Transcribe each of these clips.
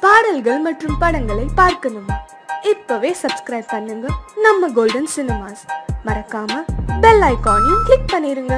பாடல்கள் மற்றும் படங்களை பார்க்கணுமா? இப்பவே சப்ஸ்கிரைப் பண்ணுங்க நம்ம கோல்டன் சினிமாஸ். மறக்காம பெல் ஐகானையும் கிளிக் பண்ணிருங்க.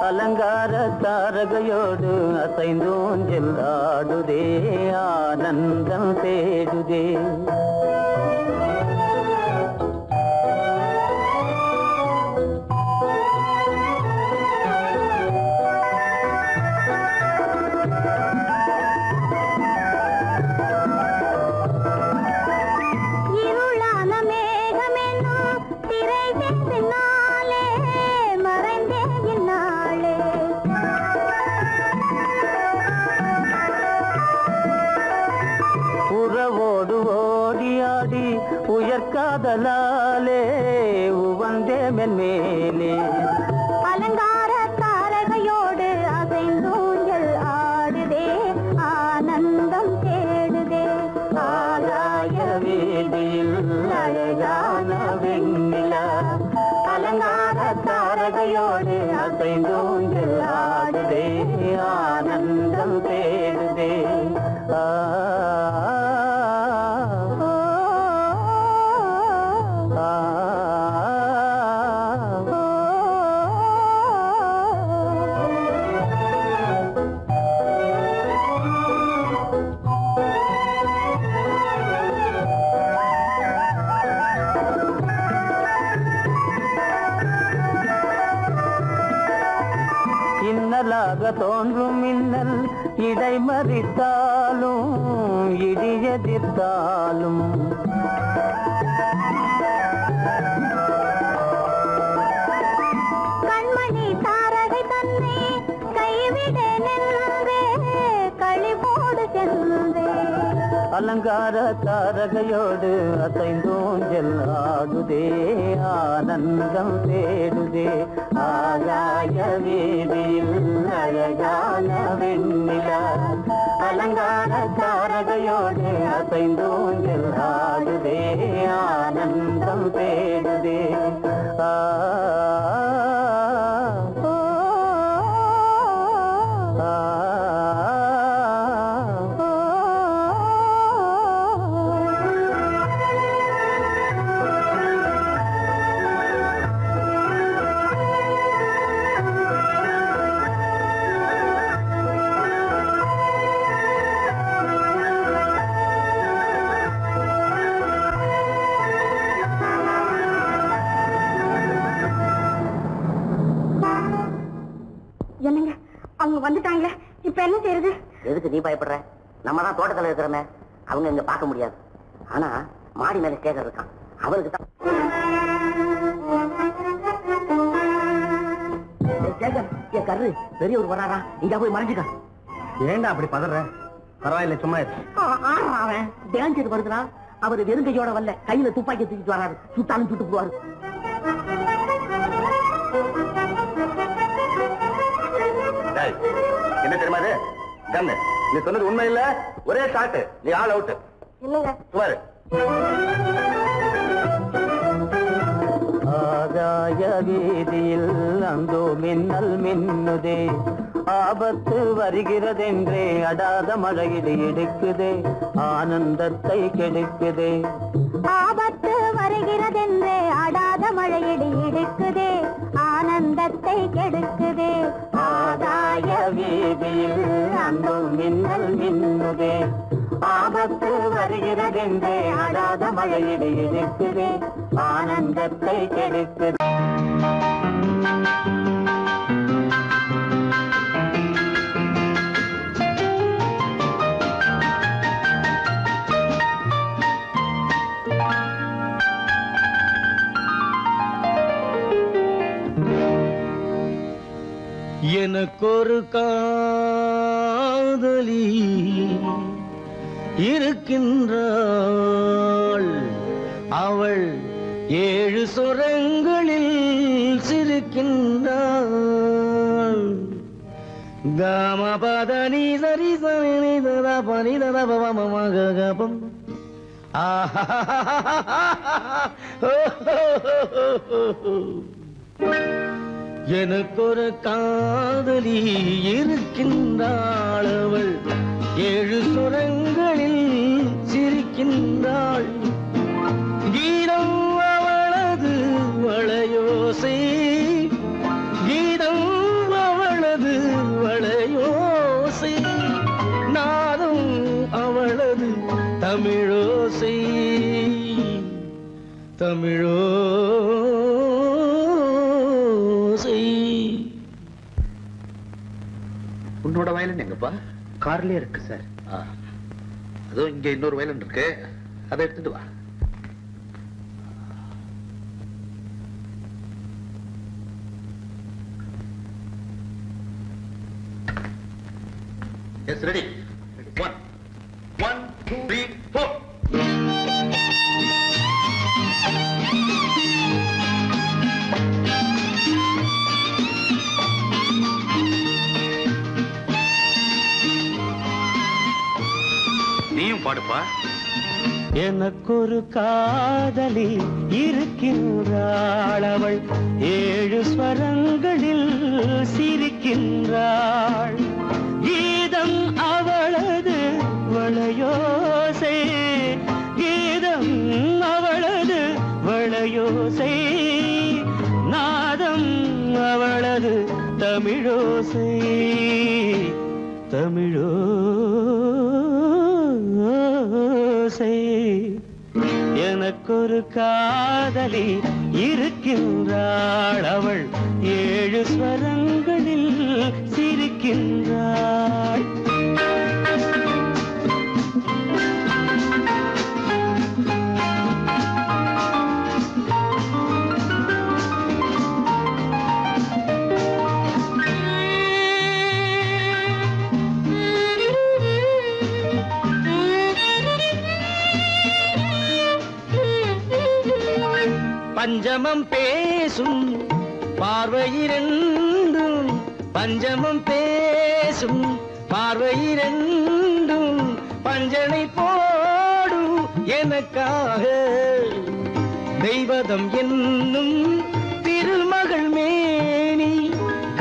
அலங்கார தாரகையோடு அசைந்தூஞ்சல் ஆடுதே, ஆனந்தம் தேடுதே. உயர்காதலாலே உவந்தே மென்மேலே அலங்கார தாரகையோடு அசைந்தூஞ்சல் ஆடுதே, ஆனந்தம் தேடுதே. ஆகாய வீதியில் அழகான வெண்ணிலா அலங்கார தாரகையோடு அசைந்தூஞ்சல் ஆடுதே, ஆனந்தம் தேடுதே. இன்னலாக தோன்றும் மின்னல் இடைமறித்தாலும் இடியெதிர்த்தாலும் கண்மணி தாரகை தன்னை கைவிட நின்றே, களிபோடு சென்றே. அலங்கார தாரகையோடு அசைந்தூஞ்சல் ஆடுதே, ஆனந்தம் தேடுதே. ஆகாய வீதியில் அழகான வெண்ணிலா அலங்கார தாரகையோடு அசைந்தூஞ்சல் ஆடுதே, ஆனந்தம் தேடுதே. என்னங்க அவங்க வந்துட்டாங்களே, இப்ப என்ன செய்யறது? எதுக்கு நீ பயப்படுற? நம்ம தான் தோட்டத்தில் இருக்கிறோமே, அவங்க இங்க பார்க்க முடியாது. ஆனா மாடி மேல ஸ்டேஜர் இருக்கான், அவருக்கு தான். கரு பெரியவர் வராரா, இங்க போய் மறைஞ்சுக்க. ஏண்டா அப்படி பதற? பரவாயில்ல, சும்மா அவன் டேஞ்சர் வருதுனா, அவர் வெறுங்கையோட வரல, கையில துப்பாக்கி தூக்கிட்டு வராரு. சுட்டாலும் சுட்டு போவாரு. என்ன தெரியுமா இது? நீ சொன்னது உண்மை இல்ல, ஒரே ஷாட், நீ ஆல் அவுட். இல்லங்க சுமாரு. ஆகாய வீதியில் அந்தோ மின்னல் மின்னுதே, ஆபத்து வருகிறதென்றே அடாத மழையிடு எடுக்குதே, ஆனந்தத்தை கெடுக்குதே. ஆபத்து வருகிறதென்றே அடாத மழையிடு எடுக்குதே, ஆனந்தத்தை கெடுக்குதே. ஆதாய வீதியில் அந்த மின்னல் மின்னுதே, ஆபத்து வருகிறதென்றே அடாத மழையிடு எடுக்குதே, ஆனந்தத்தை கெடுக்குதே. எனக்கொரு காதலி இருக்கின்றாள், அவள் 7 சுரங்களில் சிரிக்கின்றாள். காமபதனி சரி சரி ததா பனி ததா பவமகபம். எனக்கொரு காதலி இருக்கின்றாள், அவள் 7 சுரங்களில் சிரிக்கின்றாள். கீதம் அவளது வளையோசை, கீதம் அவளது வளையோசை, நாதம் அவளது தமிழோசை, தமிழோசை. உன்னோட வயலன் எங்கப்பா? கார்லயே இருக்கு சார். அதுவும் இங்க இன்னொரு வயலன் இருக்கு, அதை எடுத்துட்டு வா. Yes, ready. 1 1 2 3 4. நீயும் பாடுப்பா. எனக்கொரு காதலி இருக்கின்றாள், அவள் 7 ஸ்வரங்களில் சிரிக்கின்றாள். கீதம் அவளது வளையோசை, கீதம் அவளது வளையோசை, நாதம் அவளது தமிழோசை, தமிழோசை. எனக்கொரு காதலி இருக்கின்றாள், அவள் 7 ஸ்வரங்களில் சிரிக்கின்றாள். பஞ்சமம் பேசும் பார்வையிரண்டும், பஞ்சமம் பேசும் பார்வையிரண்டும், பஞ்சனை போடும் எனக்காக. தெய்வதம் என்னும் திருமகள் மேனி,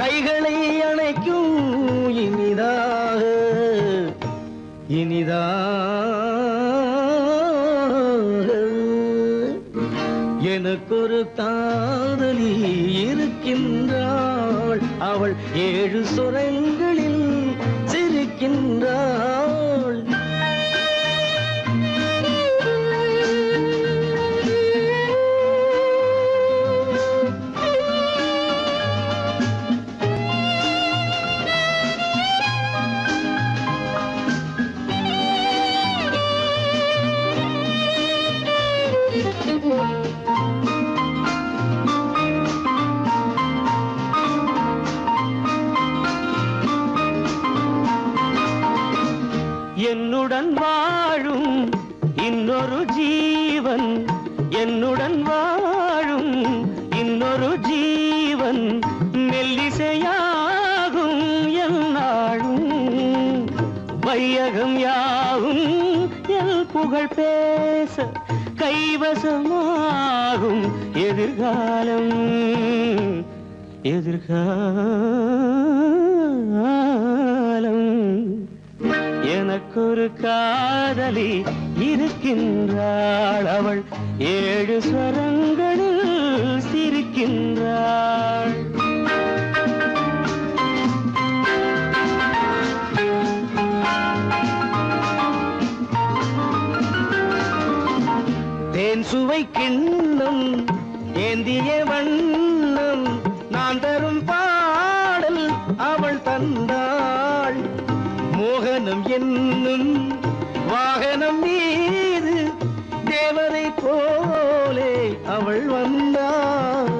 கைகளை அணைக்கும் இனிதாக, இனிதாக. எனக்கொரு காதலி இருக்கின்றாள், அவள் 7 சுரங்களில் சிரிக்கின்றாள். என்னுடன் வாழும் இன்னொரு ஜீவன், என்னுடன் வாழும் இன்னொரு ஜீவன், மெல்லிசையாகும் என்னாலும், வையகம் யாவும் எல் புகழ் பேச, கைவசமாகும் எதிர்காலம், எதிர்காலம். எனக்கொரு காதலி இருக்கின்றாள், அவள் 7 ஸ்வரங்களில் சிரிக்கின்றாள். தேன் சுவை கிண்ணம் ஏந்திய வண்ணம் நான் தரும் பாடல் அவள் தந்தாள். மோகனம் என்னும் வாகனம் மீது தேவதை போலே அவள் வந்தாள்.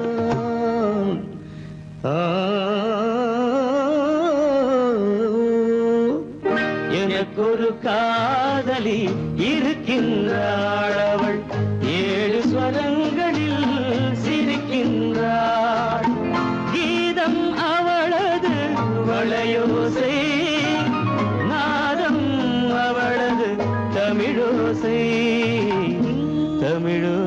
எனக்கொரு காதலி இருக்கின்றாள், அவள் 7 ஸ்வரங்களில் சிரிக்கின்றாள். கீதம் அவளது வளையோசை, நாதம் அவளது தமிழோசை, தமிழோசை.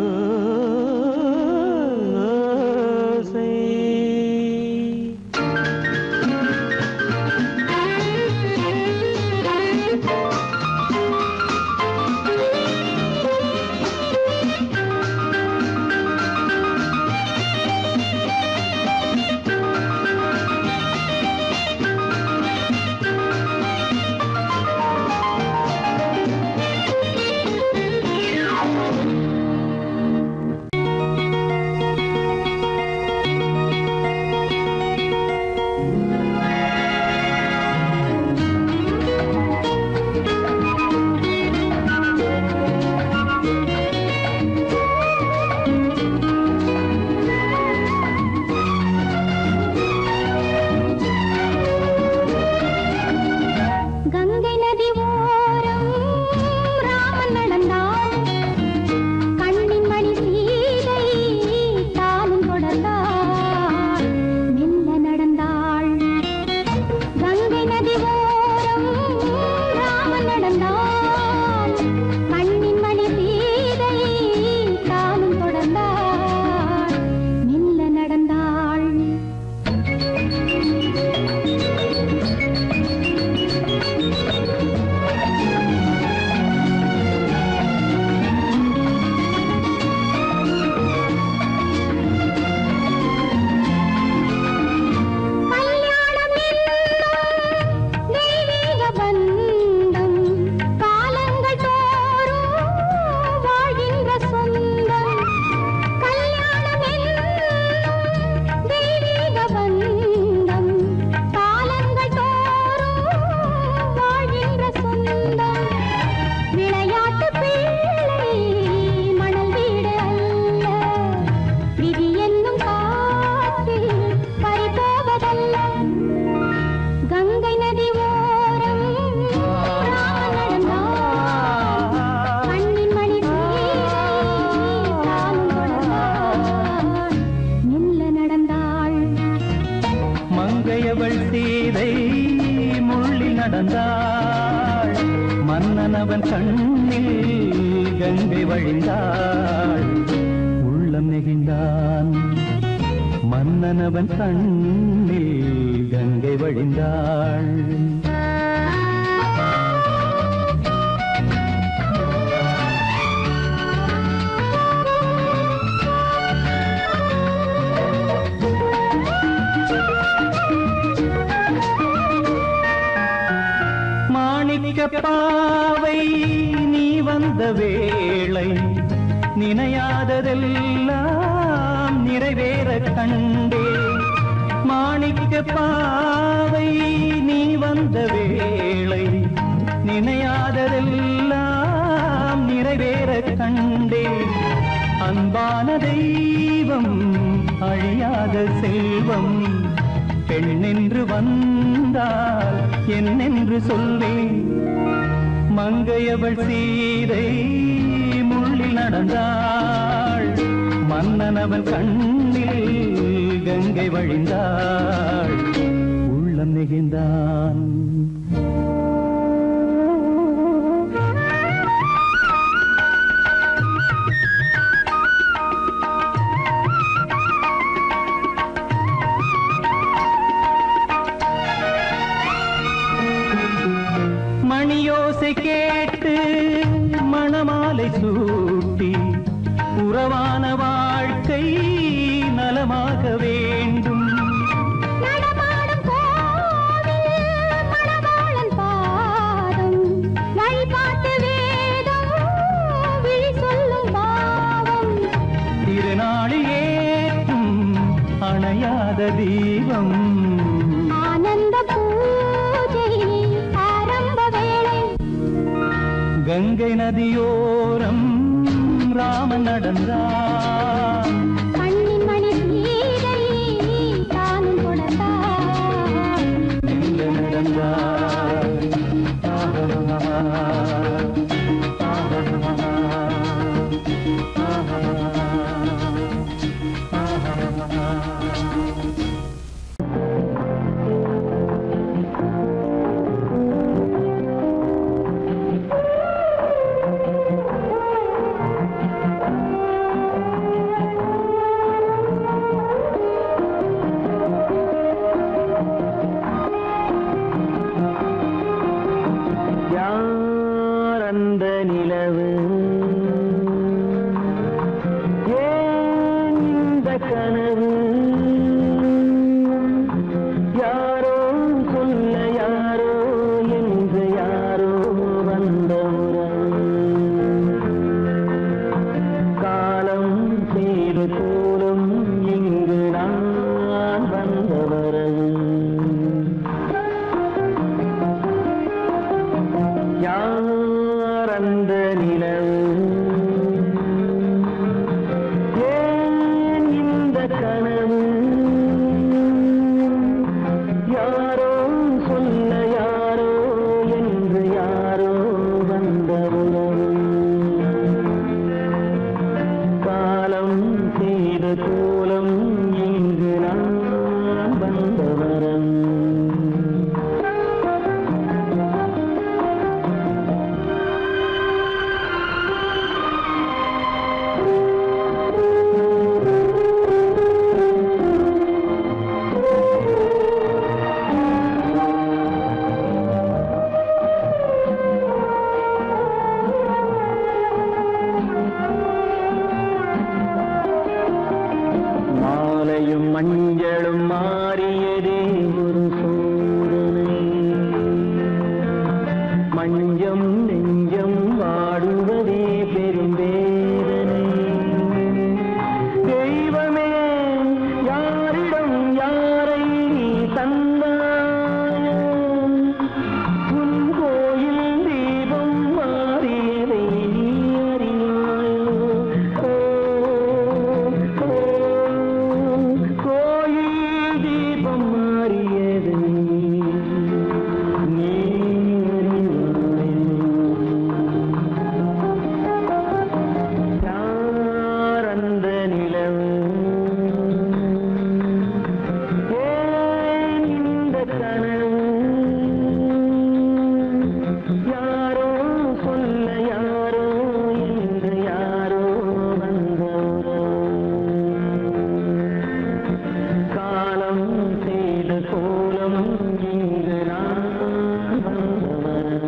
மன்னனவன் கண்ணில் கங்கை வழிந்தாள், உள்ளம் நெகிழ்ந்தான். மன்னனவன் கண்ணில் கங்கை வழிந்தாள். பாவை நீ வந்த வேளை நினையாததெல்லாம் நிறைவேற கண்டே. மாணிக்க பாவை நீ வந்த வேளை நினையாததெல்லாம் நிறைவேற கண்டே. அன்பான தெய்வம் அழியாத செல்வம் பெண்ணென்று வந்தால் என்னென்று சொல்வேன். மங்கையவள் சீதை முள்ளில் நடந்தாள், மன்னனவன் கண்ணில் கங்கை வழிந்தாள், உள்ளம் நெகிழ்ந்தான். மணியோசை கேட்டு மணமாலை சூட்டி உறவான வாழ்க்கை நலமாக வேண்டும். நடமாடும் கோவில் மணவாளன் பாதம் வழிபாட்டு வேதம் விழி சொல்லும் பாவம். திருநாளில் ஏற்றும் அணையாத தீபம். ஆனந்த பூஜை ஆரம்ப வேளை. கங்கை நதியோரம் ராமன் நடந்தார். கண்ணின் மணி சீதை தானும் கொடுத்தார். எங்க நடந்தார். யார் அந்த நிலவு, ஏன் இந்த கனவு, யாரோ சொல்ல யாரோ என்று யாரோ வந்த உறவு. காலம் செய்து கூறும் இங்கு நான் வந்த வரவு. யார் அந்த நிலவு, ஏன் இந்த கனவு, யாரோ சொல்ல யாரோ என்று யாரோ வந்த உறவு. காலம் செய்த கோலம் இங்கு நான் வந்த வரவு. மாலையும் மஞ்சளும் மாறியதே ஒரு சோதனை. மஞ்சம் நெஞ்சம் வாடுவதே பெரும் வேதனை. தெய்வமே யாரிடம் யாரை நீ தந்தாயோ, உன் கோயில் தீபம் மாறியதை நீ அறியாயோ. கோயில் தீபம் மாறியதை நீ அறியாயோ. யார் அந்த நிலவு, ஏன் இந்த கனவு, யாரோ சொல்ல யாரோ என்று யாரோ வந்த உறவு. காலம் செய்த கோலம் இங்கு நான் வந்தவன்.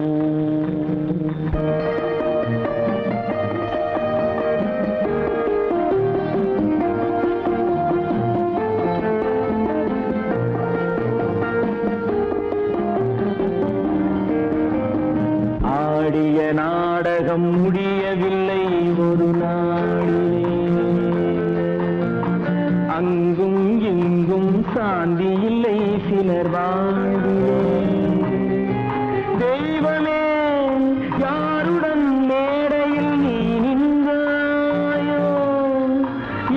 ஆடிய நாடகம் முடியவில்லை ஒரு நாளிலே. அங்கும் இங்கும் சாந்தி இல்லை சிலர் வாழ்விலே. தெய்வமே யாருடன் மேடையில் நீ நின்றாயோ,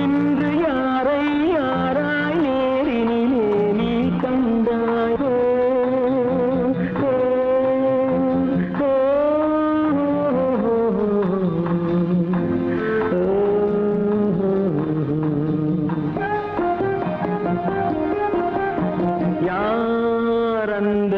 இன்று யாரை யாராய் நேரினிலே நீ கண்டாயோ. யார் அந்த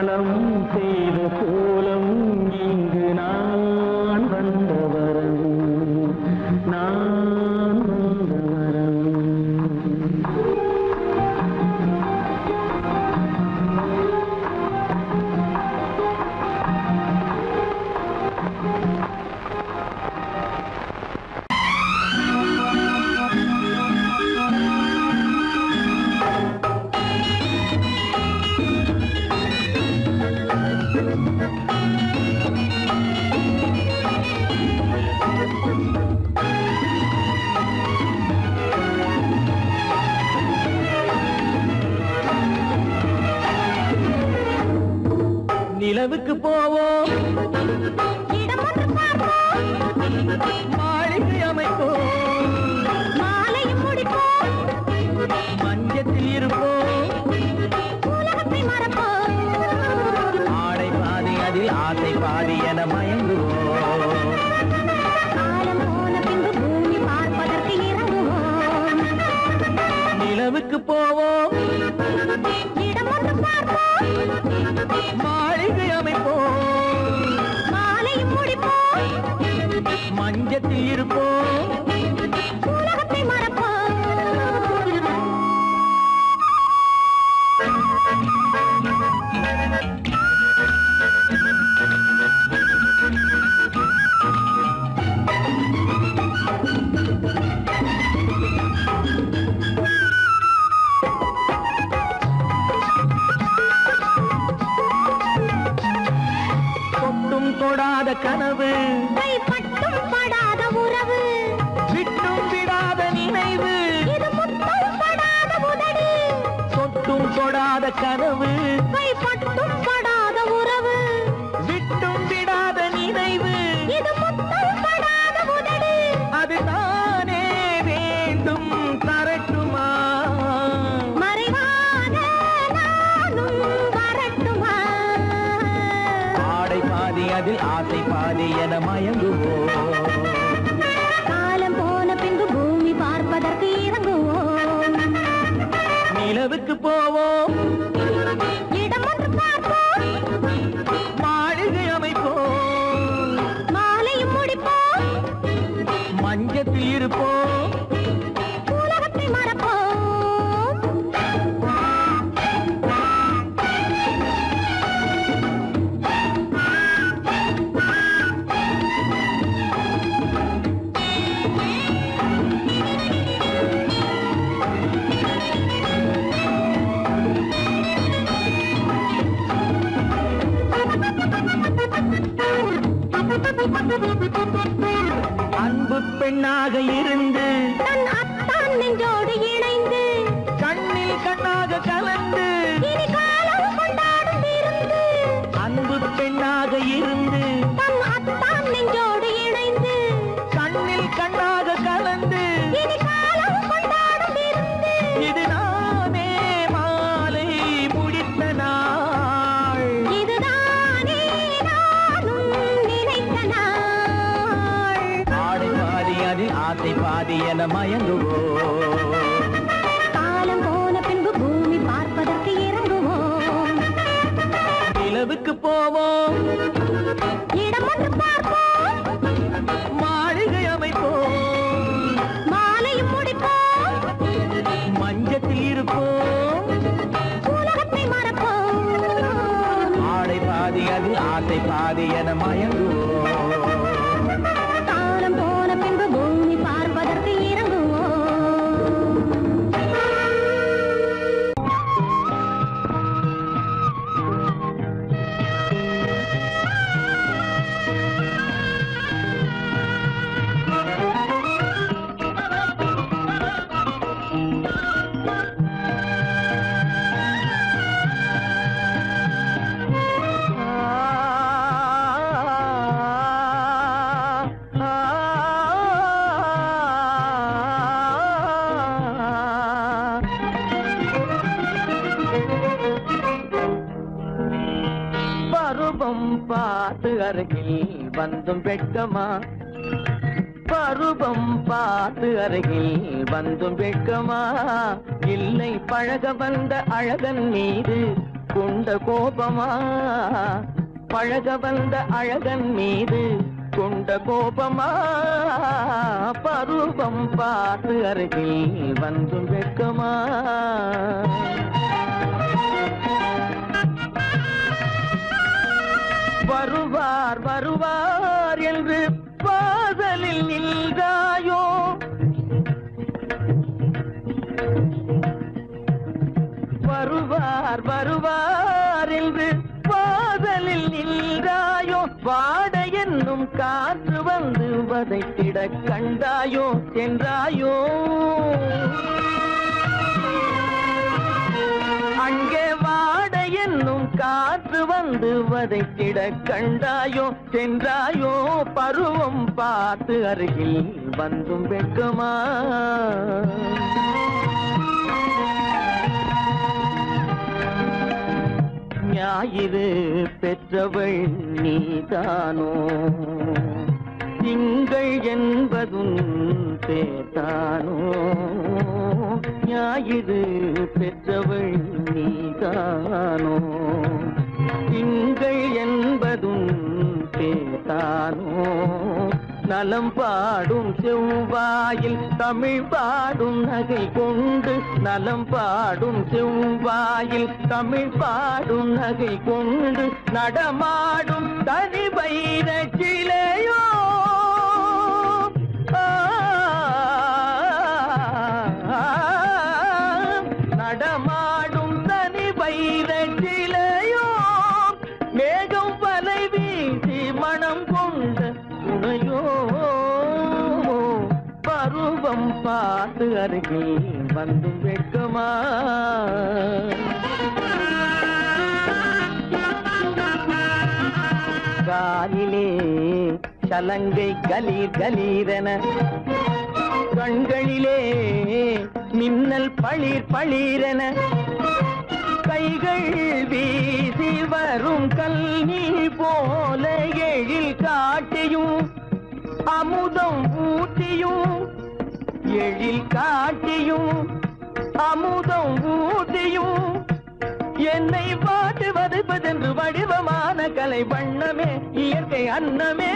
மனம் செய்த கோலம் இங்கு நான் வந்த வரம் நான் வந்த வரம் நிலவுக்கு போவோம் மாளிகை அமைப்போம் மாலையும் முடிப்போம் மஞ்சத்தில் இருப்போம் உலகத்தை மறப்போம் ஆடை பாதி அதில் ஆசை பாதி என மயங்குவோம் காலம் போன பின்பு பூமி பார்ப்பதற்கு இறங்குவோம் நிலவுக்கு போவோம் இடம் ஒன்று பார்ப்போம் மாளிகை அமைப்போம் மாலையும் முடிப்போம் மஞ்சத்தில் இருப்போம் உலகத்தை மறப்போம் தொட்டும் தொடாத கனவு கைப்பட்டும் படாத உறவு விட்டும் விடாத நினைவு இது முத்தம் படாத உதடு தொட்டும் தொடாத கனவு கைப்பட்டும் படாத உறவு விட்டும் விடாத நினைவு இது முத்தம் படாத உதடு அதுதானே வேண்டும் தரட்டுமா மறைவாக நானும் வரட்டுமா ஆடை பாதி அதில் ஆசை பாதி என மயங்குவோம் காலம் போன பின்பு பூமி பார்ப்பதற்கு இறங்குவோம் நிலவுக்கு போவோம் இடம் ஒன்று பார்ப்போம் மாளிகை அமைப்போம் மாலையும் முடிப்போம் மஞ்சத்தில் இருப்போம் உலகத்தை மறப்போம் அன்பு பெண்ணாக இருந்து தன் அத்தான் நெஞ்சோடு இணைந்து கண்ணில் கண்ணாக கலந்து இனி காலம் கொண்டாடும் இருந்து அன்பு பெண்ணாக இருந்து தன் அத்தான் நெஞ்சோடு இணைந்து கண்ணில் கண்ணாக கலந்து இனி காலம் கொண்டாடும் இருந்து இது நானே மாலை முடித்த நாள் இதுதானே நானும் நினைத்த நாள் ஆடை பாதி அதில் ஆசை பாதி என மயங்குவோம் காலம் போன பின்பு பூமி பார்ப்பதற்கு இறங்குவோம் நிலவுக்கு போவோம் இடம் ஒன்று பார்ப்போம் மாளிகை அமைப்போம் மாலையும் முடிப்போம் மஞ்சத்தில் இருப்போம் உலகத்தை மறப்போம் ஆடை பாதி அதில் ஆசை பாதி என மயங்குவோம் காலம் போன பின்பு பூமி பார்ப்பதற்கு இறங்குவோம் பருவம் பார்த்து அருகில் வந்தும் வெட்கமா பருவம் பார்த்து அருகில் வந்தும் வெட்கமா இல்லை பழக வந்த அழகன் மீது கொண்ட கோபமா பழக வந்த அழகன் மீது கொண்ட கோபமா பருவம் பார்த்து அருகில் வந்தும் வெட்கமா வருவார் வருவார் என்று வாசலில் நின்றாயோ வருவார் வருவார் என்று வாசலில் நின்றாயோ வாட என்னும் காற்று வந்து வதைத்திட கண்டாயோ சென்றாயோ அங்கே வாட என்னும் காற்று வந்து வதைத்திட கண்டாயோ சென்றாயோ பருவம் பார்த்து அருகில் வந்தும் வெட்கமா ஞாயிறு பெற்றவள் நீதானோ திங்கள் என்பதும் பேத்தானோ ஞாயிறு பெற்றவள் நீதானோ திங்கள் என்பதும் பேத்தானோ நலம் பாடும் செவ்வாயில் தமிழ் பாடும் நகை கொண்டு நலம் பாடும் செவ்வாயில் தமிழ் பாடும் நகை கொண்டு நடமாடும் தனி வைர சிலையோ நடமாடும் தனி வைர சிலையோ மேகம் வலை வீசி மனம் கொண்ட துணையோ பருவம் பார்த்து அருகில் வந்து வெட்கமா காலிலே சலங்கை கலீர் கலீரென கண்களிலே மின்னல் பளிர் பளிரென கைகள் வீசி வரும் கல்வி போல எழில் காட்டியும் அமுதம் ஊட்டியும் எழில் காட்டியும் அமுதம் ஊட்டியும் என்னை பாட்டு வதைப்பதென்று வடிவமான கலை வண்ணமே இயற்கை அன்னமே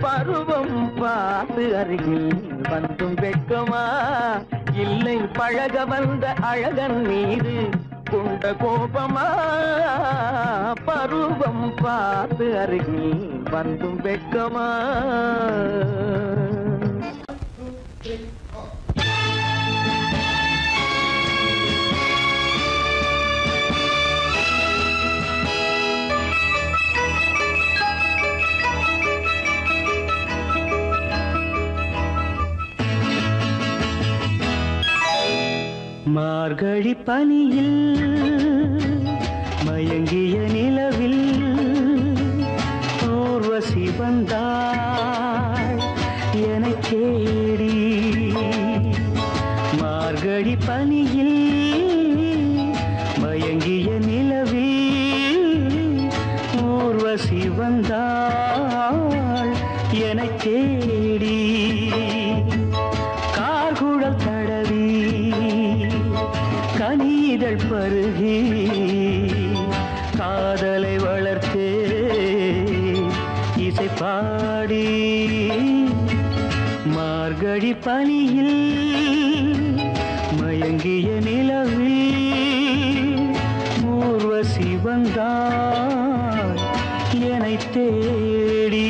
பருவம் பார்த்து அருகில் வந்தும் வெட்கமா இல்லை பழக வந்த அழகன் மீது கொண்ட கோபமா பருவம் பார்த்து அருகில் வந்தும் வெட்கமா மார்கழி பனியில் மயங்கிய நிலவில் ஊர்வசி வந்தாள் என்னை தேடி மார்கழி பனியில் மயங்கிய நிலவில் ஊர்வசி வந்தாள் என்னை தேடி கார்குழல் தடவி கனிதழ் பருகி காதலை வளர்த்தே இசை பாடி மார்கழி பனியில் மயங்கிய நிலவில் ஊர்வசி வந்தாள் என்னை தேடி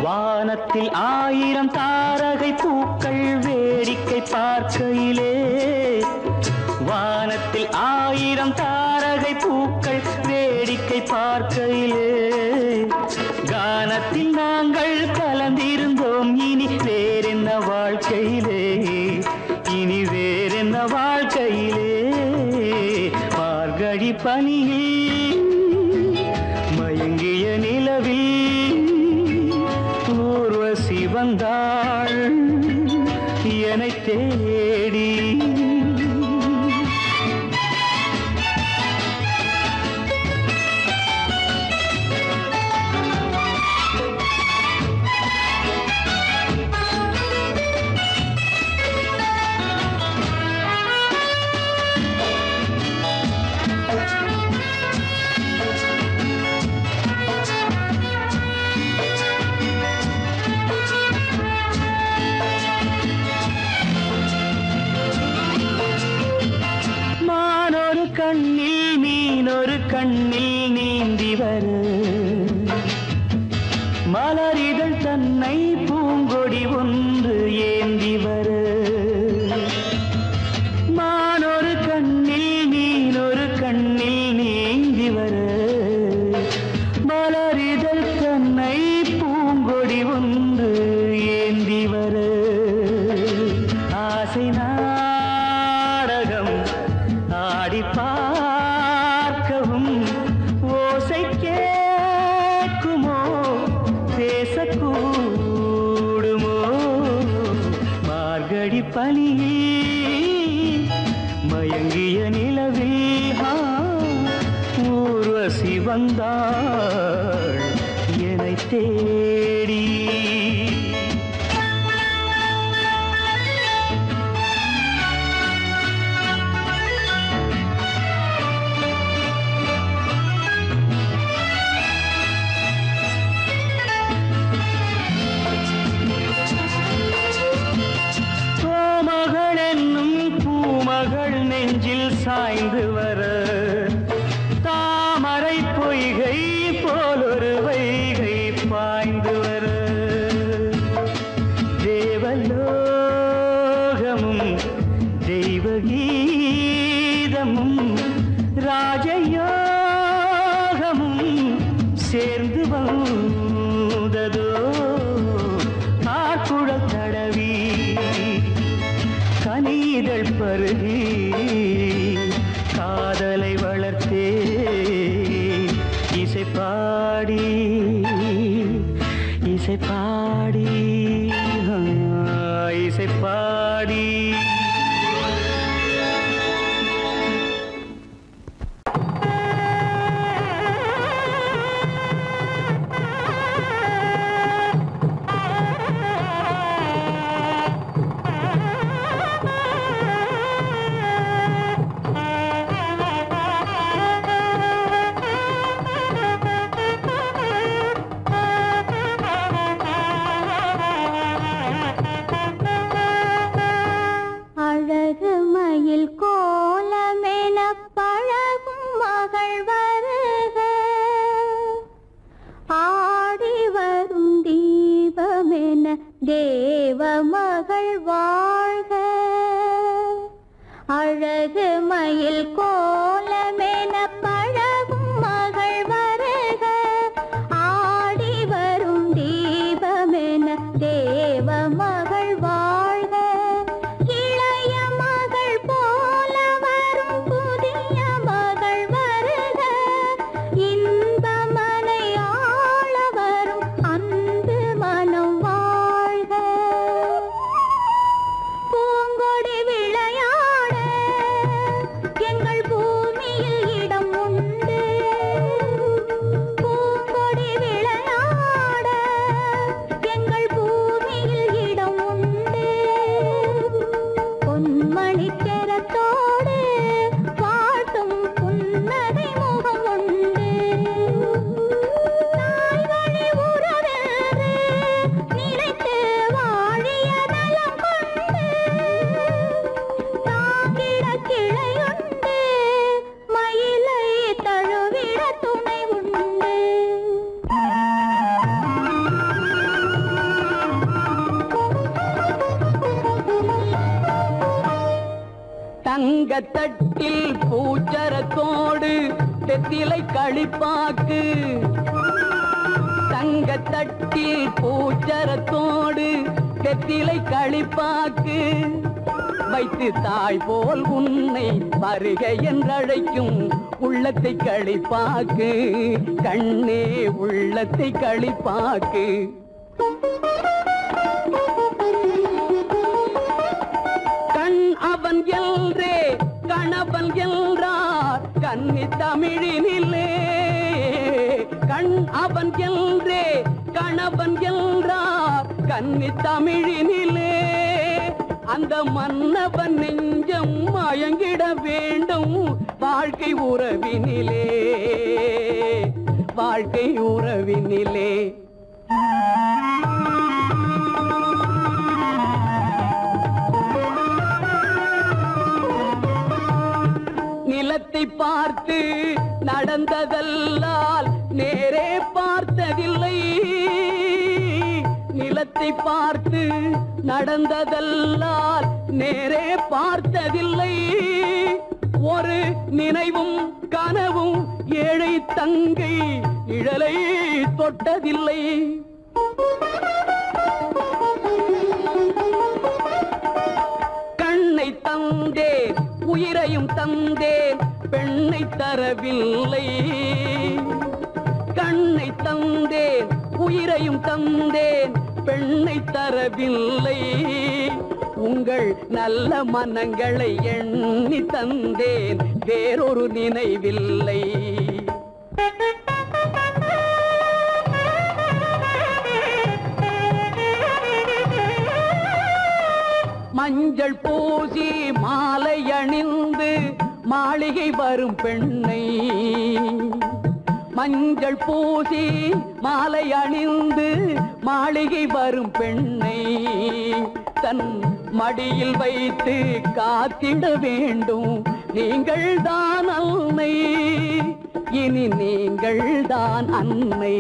வானத்தில் 1000 தாரகை பூக்கள் வேடிக்கை பார்க்கையிலே வானத்தில் 1000 தாரகை பூக்கள் வேடிக்கை பார்க்கையிலே கானத்தில் நாங்கள் கலந்திருந்தோம் இனி வேறென்ன வாழ்க்கையிலே இனி வேறென்ன வாழ்க்கையிலே மார்கழி பனியில் மயங்கிய நிலவில் ஊர்வசி வந்தாள் என்னை தேடி கண்ணில் மீனொரு கண்ணில் நீந்தி வர மலரிதழ் தன்னை பூங்கொடி ஒன்று ஏந்தி வர மானொரு கண்ணில் மீனொரு கண்ணில் நீந்தி வர மலரிதழ் தன்னை பூங்கொடி ஒன்று ஏந்தி வர ஆசை நாடகம் ஆடி பார்க்கவும் ஓசை கேட்குமோ பேசக்கூடுமோ மார்கழி பனியில் மயங்கிய நிலவில் ஊர்வசி வந்தாள் என்னை தேடி மகள் நெஞ்சில் சாய்ந்து வர தாமரை பொய்கை போலொரு வைகை பாய்ந்து வர தேவலோகமும் தெய்வகீதமும் ராஜயோகமும் சேர்ந்து வந்ததோ ஆக்குழல் தடவி கனிதழ் பருகி காதலை வளர்த்தே இசை பாடி இசை பாடி இசை பாடி தேவ மகள் வாழ்க அழகு மயில் கோலமென பழகும் மகள் வருக ஆடி வரும் தீபமென தேவ மகள் வாழ்க இளைய மகள் போல வரும் புதிய மகள் வருக இன்பமனை ஆள வரும் அன்பு மனம் பூங்கொடி விளையாட எங்கள் பூமியில் இடம் உண்டு பூங்கொடி விளையாட எங்கள் பூமியில் இடம் உண்டு பொன்மணி கரத்தோடு வாழ்த்தும் புன்னகை முகம் உண்டு தாய்வழி உறவென்று நினைத்து வாழிய நலம் கொண்டு தாங்கிட கிளையுண்டு மயிலை தழுவிட துணை உண்டு தங்கத்தட்டில் பூச்சரத்தோடு தெத்திலை களிப்பாக்கு தங்கத்தட்டில் பூச்சரத்தோடு தெத்திலை களிப்பாக்கு வைத்து தாய் போல் உன்னை வருக என்றழைக்கும் உள்ளத்தை களிப்பாக்கு கண்ணே உள்ளத்தை களிப்பாக்கு கணவன் என்றார் கன்னி தமிழினிலே அவன் என்றே கணவன் என்றார் கன்னி தமிழினிலே அந்த மன்னவன் நெஞ்சம் மயங்கிட வேண்டும் வாழ்க்கை உறவினிலே வாழ்க்கை உறவினிலே நிலத்தை பார்த்து நடந்ததல்லால் நேரே பார்த்ததில்லை நிலத்தை பார்த்து நடந்ததல்லால் நேரே பார்த்ததில்லை ஒரு நினைவும் கனவும் ஏழை தங்கை இழலை தொட்டதில்லை கண்ணை தந்தேன் உயிரையும் தந்தேன் பெண்ணை தரவில்லை கண்ணை தந்தேன் உயிரையும் தந்தேன் பெண்ணை தரவில்லை உங்கள் நல்ல மனங்களை எண்ணி தந்தேன் வேறொரு நினைவில்லை மஞ்சள் பூசி மாலை அணிந்து மாளிகை வரும் பெண்ணை மஞ்சள் பூசி மாலை அணிந்து மாளிகை வரும் பெண்ணை தன் மடியில் வைத்து காத்திட வேண்டும் நீங்கள் தான் அன்னை இனி நீங்கள் தான் அன்னை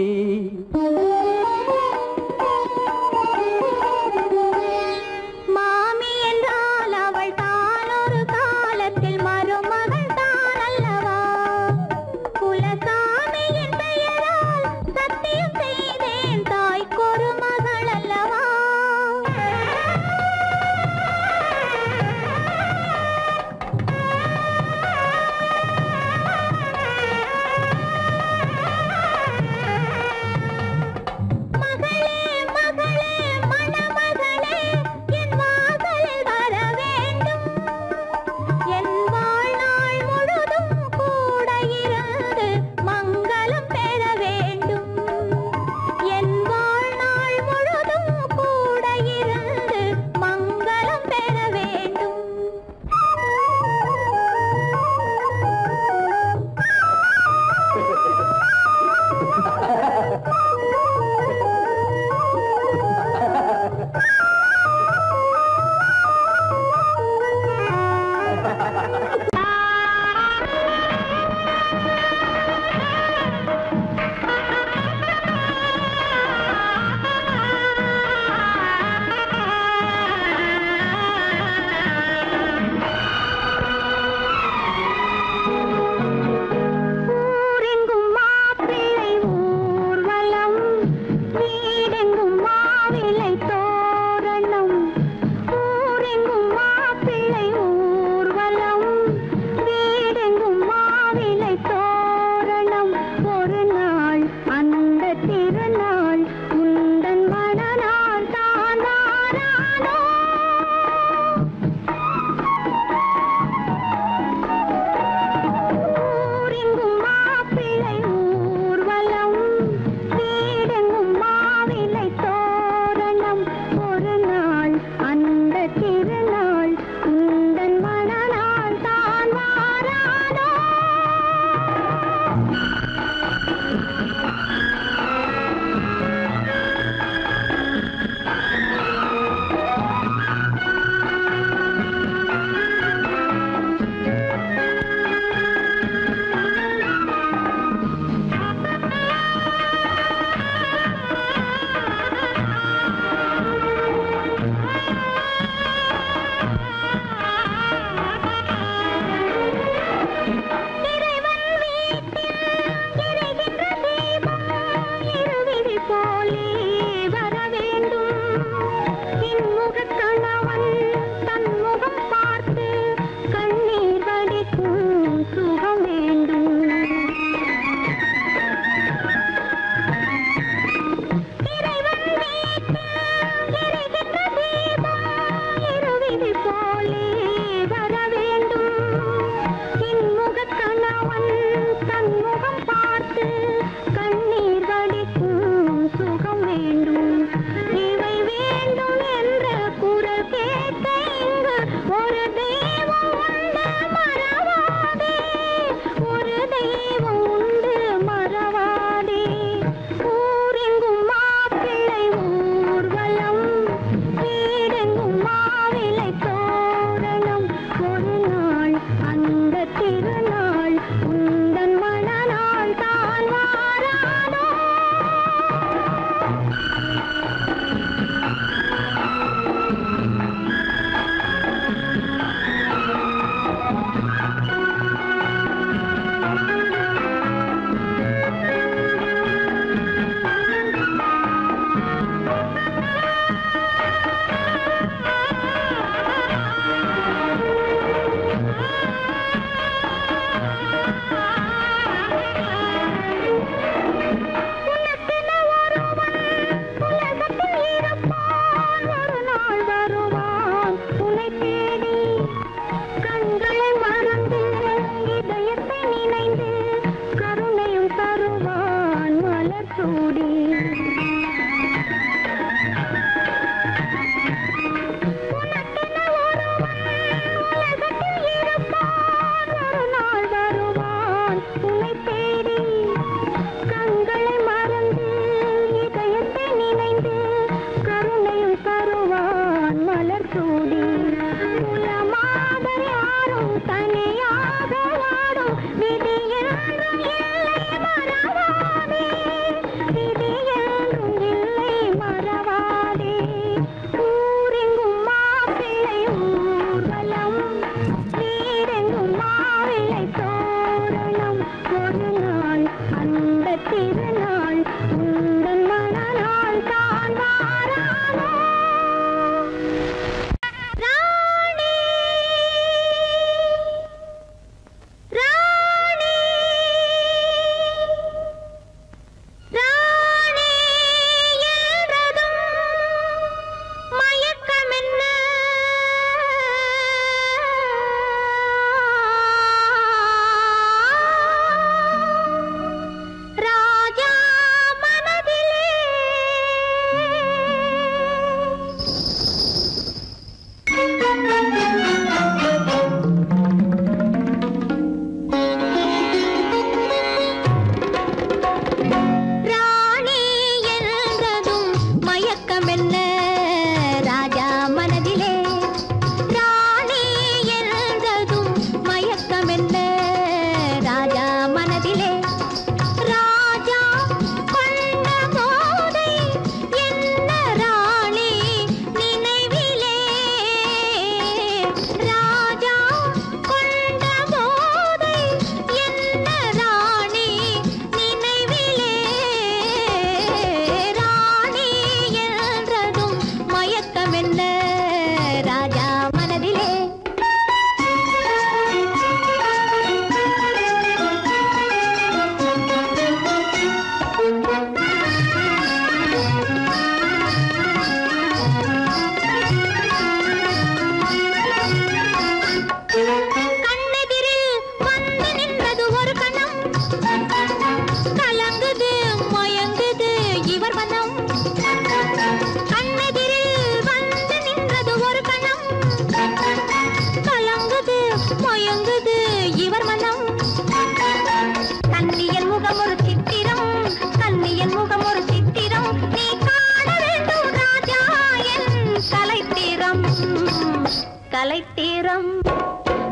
கலைத்தீரம்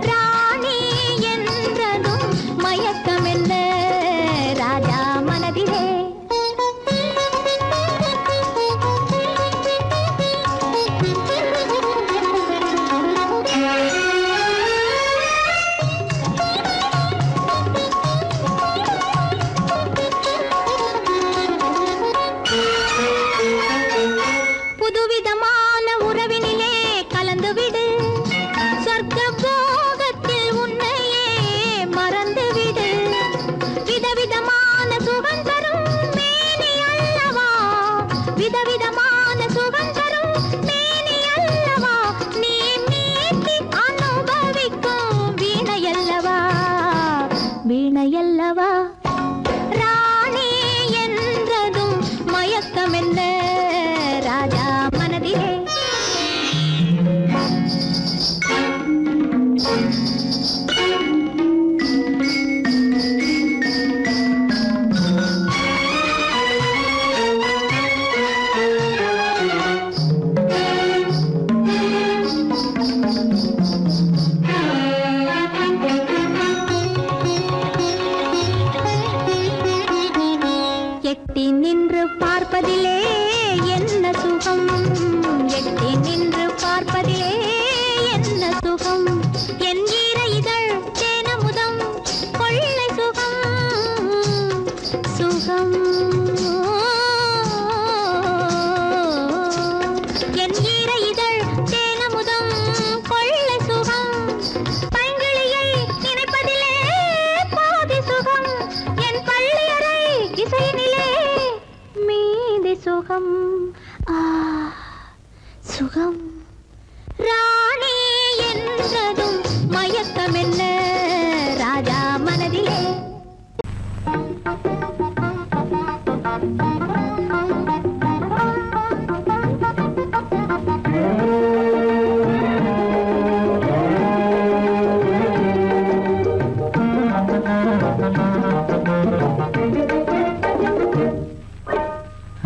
ராணி என்றதும் மயக்கம் என்ன ராஜா மனதிலே புதுவிதமான உறவினிலே கலந்துவிடு சொர்க்க போகத்தில் உன்னையே மறந்துவிடு விதவிதமான சுகம் தரும் மேனி அல்லவா விதவிதமான சுகம் தரும் மேனி அல்லவா நீ மீட்டி அனுபவிக்கும் வீணையல்லவா வீணையல்லவா ராணி என்றதும் மயக்கம் என்ன ராஜா மனதிலே எட்டி நின்று பார்ப்பதிலே என்ன சுகம் எட்டி நின்று பார்ப்பதிலே என்ன சுகம் என் ஈர இதழ் தேனமுதம் கொள்ளை சுகம் சுகம் என் ஈர இதழ் தேனமுதம் கொள்ளை சுகம் பைங்கிளியை நினைப்பதிலே பாதி சுகம் என் பள்ளியறை இசையினிலே மீதி சுகம் சுகம் ராணி என்றதும் மயக்கம் என்ன ராஜா மனதிலே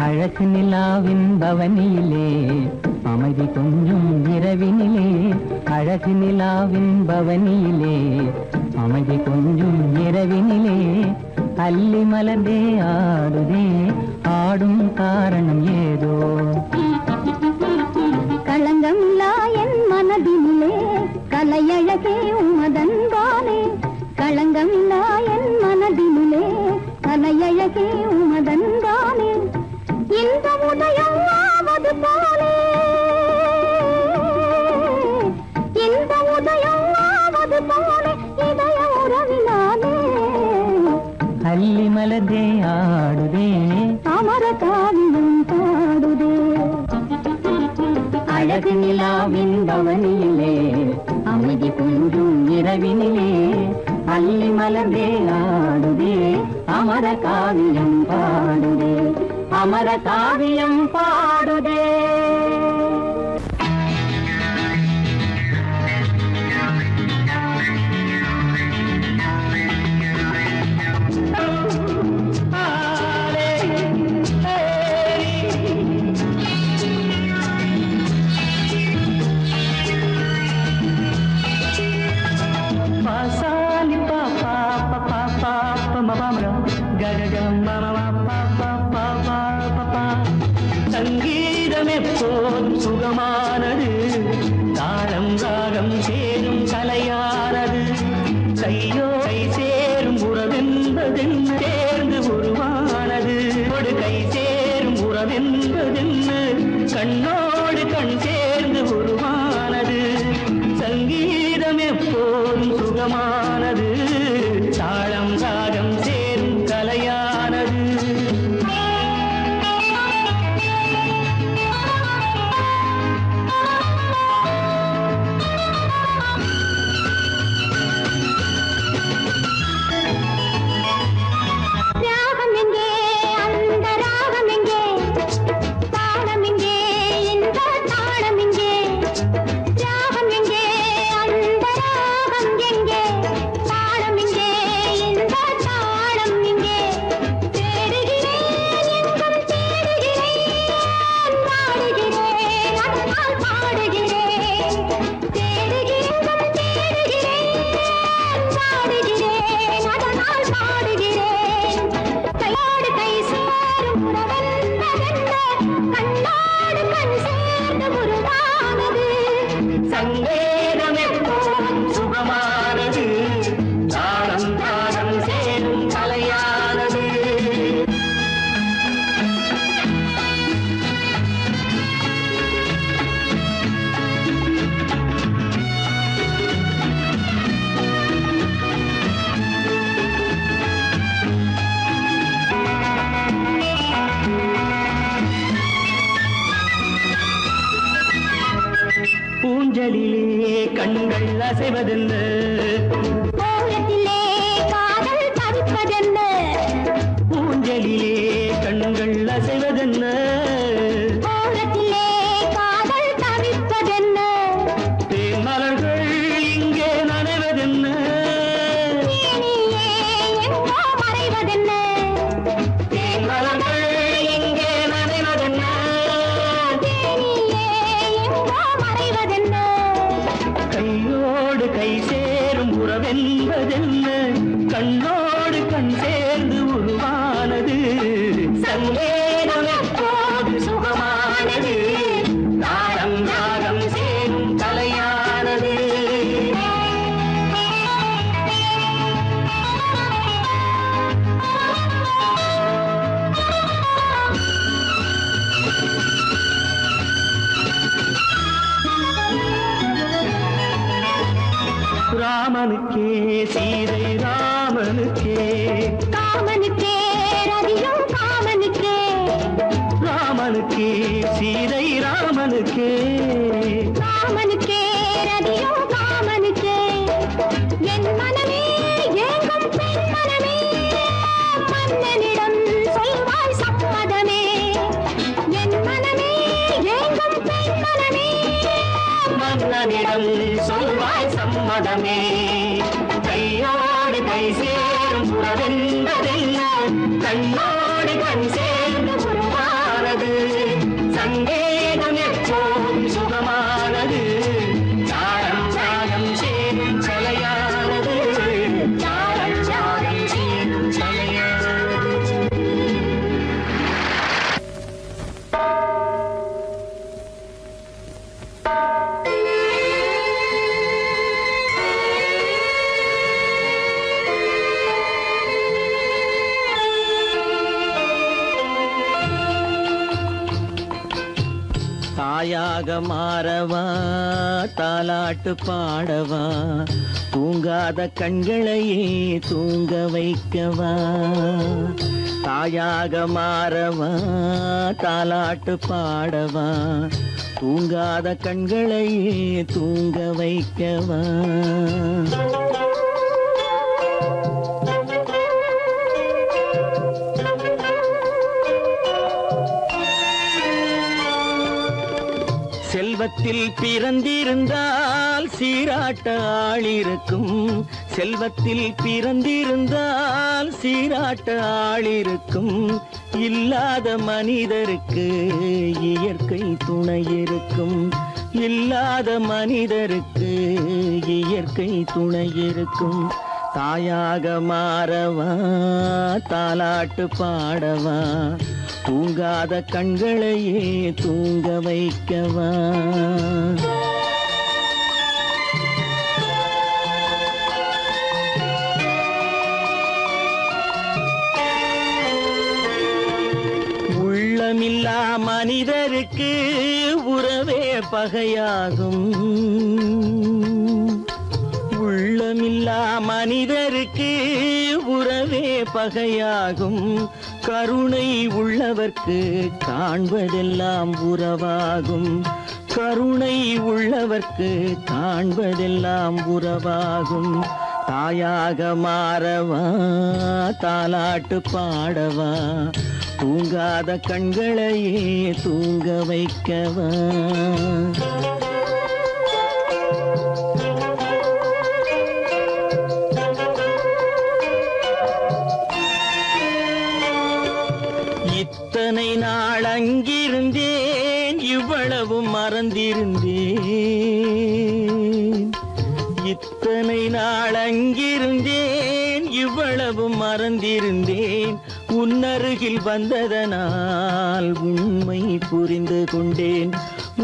அழகு நிலாவின் பவனியிலே அமைதி கொஞ்சம் இரவினிலே அழகு நிலாவின் பவனியிலே அமைதி கொஞ்சம் இரவினிலே அல்லி மலர்ந்தே ஆடுதே ஆடும் காரணம் ஏதோ களங்கமில்லா என் மனதினிலே கலையழகே உமதன்பாலே களங்கமில்லா என் மனதினிலே கலையழகே உமதன்பாலே இந்த உதயம் ஆவது போலே இந்த உதயம் ஆவது போலே இதய உறவினாலே அல்லி மலர்ந்தே ஆடுதே அமர காவியம் பாடுதே அழகு நிலாவின் பவனியிலே அமைதி கொஞ்சம் இரவினிலே அல்லி மலர்ந்தே ஆடுதே அமர காவியம் பாடுதே அமர காவியம் பாடுதே சங்கீதம் எப்போ சங்கேதம் எப்போதும் சுகமானது தானம் தானம் சேரும் கலையானது பூஞ்சலிலே கண்கள் அசைவதென்ன கோலத்திலே காதல் தவிப்பதென்ன பூஞ்சலிலே கண்கள் அசைவதென்ன கோலத்திலே காதல் தவிப்பதென்ன தேன் மலர்கள் இங்கே நனைவதென்ன தேனியே எங்கோ மறைவதென்ன தேன் மலர்கள் இங்கே நனைவதென்ன தேனியே எங்கோ மறைவதென்ன கையோடு கை சேரும் உறவென்பதென்ன கண்ணோடு கண் சேர்ந்து உருவானது சங்கேதம் எப்போது சுகமானது தாரம் தாரம் சேரும் கலையானது ராமனுக்கே சீதை ராமனுக்கே காமனுக்கே ரதியும் காமனுக்கே ராமனுக்கே சீதை ராமனுக்கே காமனுக்கே ரதியும் காமனுக்கே என் மனமே ஏங்கும் பெண் மனமே மன்னனிடம் சொல்வாய் சம்மதமே என் மனமே ஏங்கும் பெண் மனமே மன்னனிடம் சொல்வாய் சம்மதமே கையோடு கை சேரும் உறவென்பதென்ன கண்ணோடு கண் சேர்ந்து உருவானது சங்கேதம் எப்போதும் சுகமானது தாரம் தாரம் சேரும் கலையானது தாரம் தாரம் சேரும் கலையானது தாயாக மாறவா தாலாட்டு பாடவா தூங்காத கண்களையே தூங்க வைக்கவா தாயாக மாறவா தாலாட்டு பாடவா தூங்காத கண்களையே தூங்க வைக்கவா செல்வத்தில் பிறந்திருந்தால் சீராட்ட ஆளிருக்கும் செல்வத்தில் பிறந்திருந்தால் சீராட்ட ஆளிருக்கும் இல்லாத மனிதருக்கு இயற்கை துணை இருக்கும் இல்லாத மனிதருக்கு இயற்கை துணை இருக்கும் தாயாக மாறவா தாலாட்டு பாடவா தூங்காத கண்களையே தூங்க வைக்கவா உள்ளமில்லா மனிதருக்கு உறவே பகையாகும் உள்ளமில்லா மனிதருக்கு உறவே பகையாகும் கருணை உள்ளவர்க்கு காண்பதெல்லாம் உறவாகும் கருணை உள்ளவர்க்கு காண்பதெல்லாம் உறவாகும் தாயாக மாறவா தாலாட்டு பாடவா தூங்காத கண்களையே தூங்க வைக்கவா இத்தனை நாள் அங்கிருந்தேன் இவ்வளவு மறந்திருந்தேன் இத்தனை நாள் அங்கிருந்தேன் இவ்வளவு மறந்திருந்தேன் உன்னருகில் வந்ததனால் உண்மை புரிந்து கொண்டேன்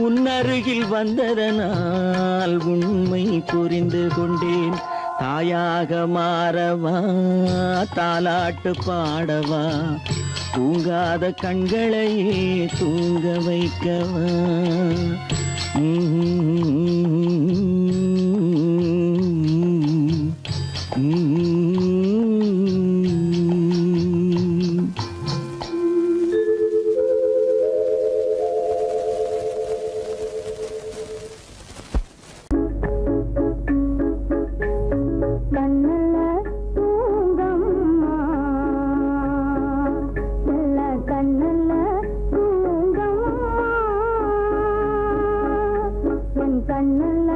உன்னருகில் வந்ததனால் உண்மை புரிந்து கொண்டேன். தாயாக மாறவா தாலாட்டு பாடவா தூங்காத கண்களையே தூங்க வைக்கவா. கண்ணல்ல